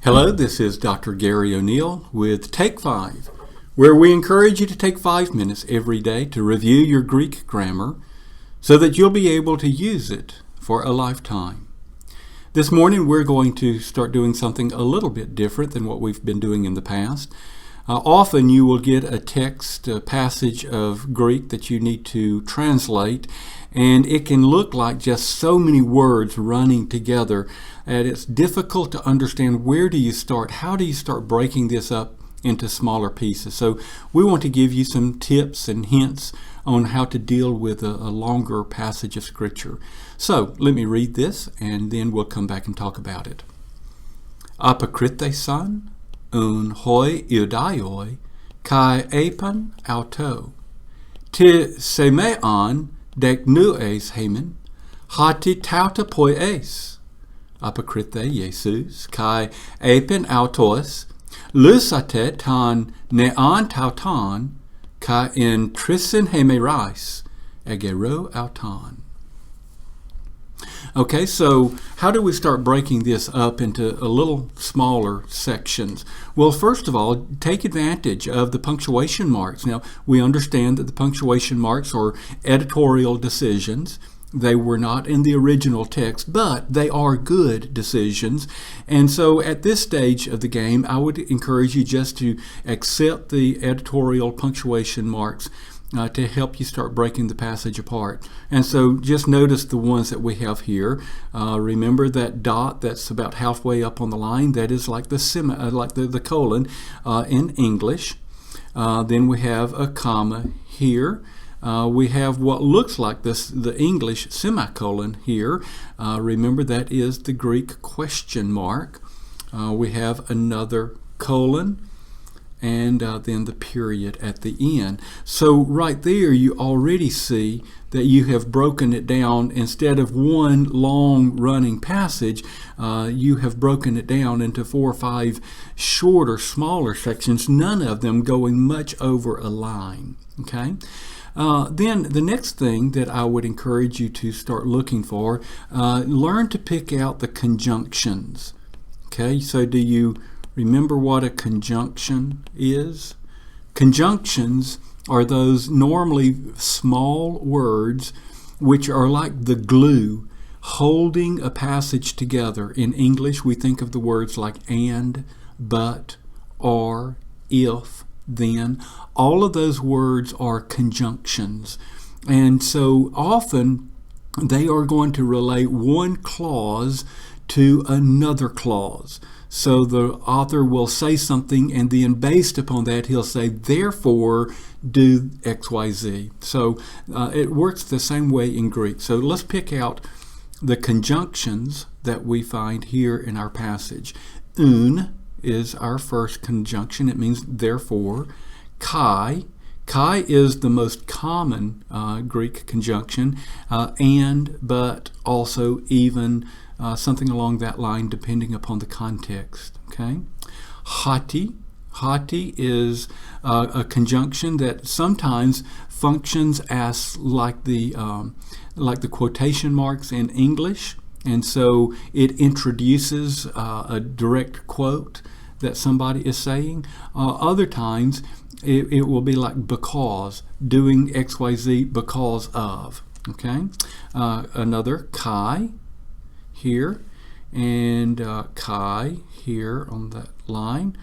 Hello, this is Dr. Gary O'Neill with Take5, where we encourage you to take 5 minutes every day to review your Greek grammar so that you'll be able to use it for a lifetime. This morning we're going to start doing something a little bit different than what we've been doing in the past. Often you will get a text, a passage of Greek that you need to translate, and it can look like just so many words running together that it's difficult to understand where do you start, how do you start breaking this up into smaller pieces. So we want to give you some tips and hints on how to deal with a longer passage of Scripture. So let me read this and then we'll come back and talk about it. Apokrithesan un hoi iudaioi kai epan auto te semean dek nues hemen hati tauta poies apokrithe Jesus kai epan autos lusate tan nean tautan kai in trisin hemerais egero autan. Okay, so how do we start breaking this up into a little smaller sections? Well, first of all, take advantage of the punctuation marks. Now, we understand that the punctuation marks are editorial decisions. They were not in the original text, but they are good decisions. And so at this stage of the game, I would encourage you just to accept the editorial punctuation marks to help you start breaking the passage apart. And so just notice the ones that we have here. Remember that dot that's about halfway up on the line, that is like the colon in English. Then we have a comma here. We have what looks like the English semicolon here. Remember that is the Greek question mark. We have another colon, and then the period at the end. So right there you already see that you have broken it down. Instead of one long running passage, you have broken it down into 4 or 5 shorter, smaller sections, none of them going much over a line. Okay? Then the next thing that I would encourage you to start looking for, learn to pick out the conjunctions. Okay, so do you remember what a conjunction is? Conjunctions are those normally small words which are like the glue holding a passage together. In English, we think of the words like and, but, or, if, then. All of those words are conjunctions. And so often they are going to relate one clause to another clause. So the author will say something, and then based upon that, he'll say, therefore, do X, Y, Z. So it works the same way in Greek. So let's pick out the conjunctions that we find here in our passage. Un is our first conjunction. It means therefore. Kai. Kai is the most common Greek conjunction. And, but, also, even, something along that line depending upon the context. Okay. Hati. Hati is a conjunction that sometimes functions as like the quotation marks in English, and so it introduces a direct quote that somebody is saying. Other times it will be like because, doing XYZ because of. Okay. Another Kai here, and Kai here on that line,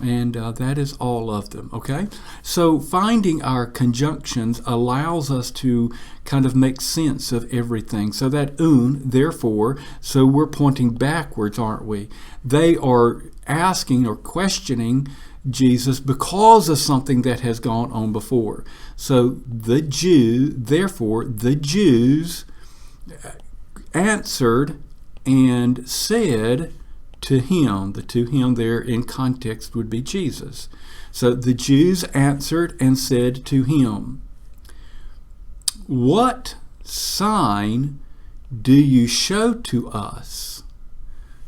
and that is all of them. Okay, so finding our conjunctions allows us to kind of make sense of everything. So that un, therefore, so we're pointing backwards, aren't we? They are asking or questioning Jesus because of something that has gone on before. So therefore the Jews answered and said to him. The to him there in context would be Jesus. So the Jews answered and said to him, what sign do you show to us?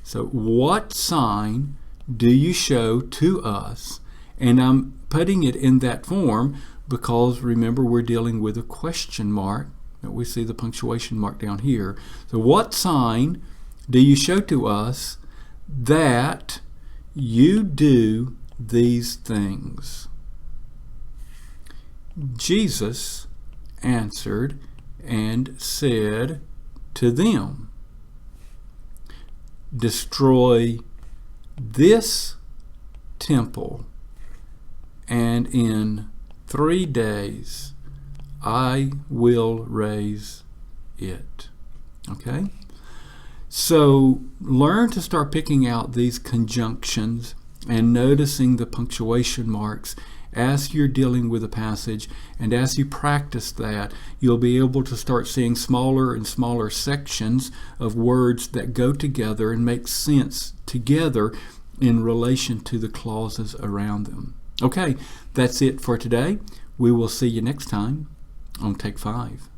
So what sign do you show to us? And I'm putting it in that form because remember we're dealing with a question mark. We see the punctuation mark down here. So what sign do you show to us that you do these things. Jesus answered and said to them, destroy this temple, and in 3 days I will raise it. Okay? So learn to start picking out these conjunctions and noticing the punctuation marks as you're dealing with a passage, and as you practice that, you'll be able to start seeing smaller and smaller sections of words that go together and make sense together in relation to the clauses around them. Okay, that's it for today. We will see you next time on Take 5.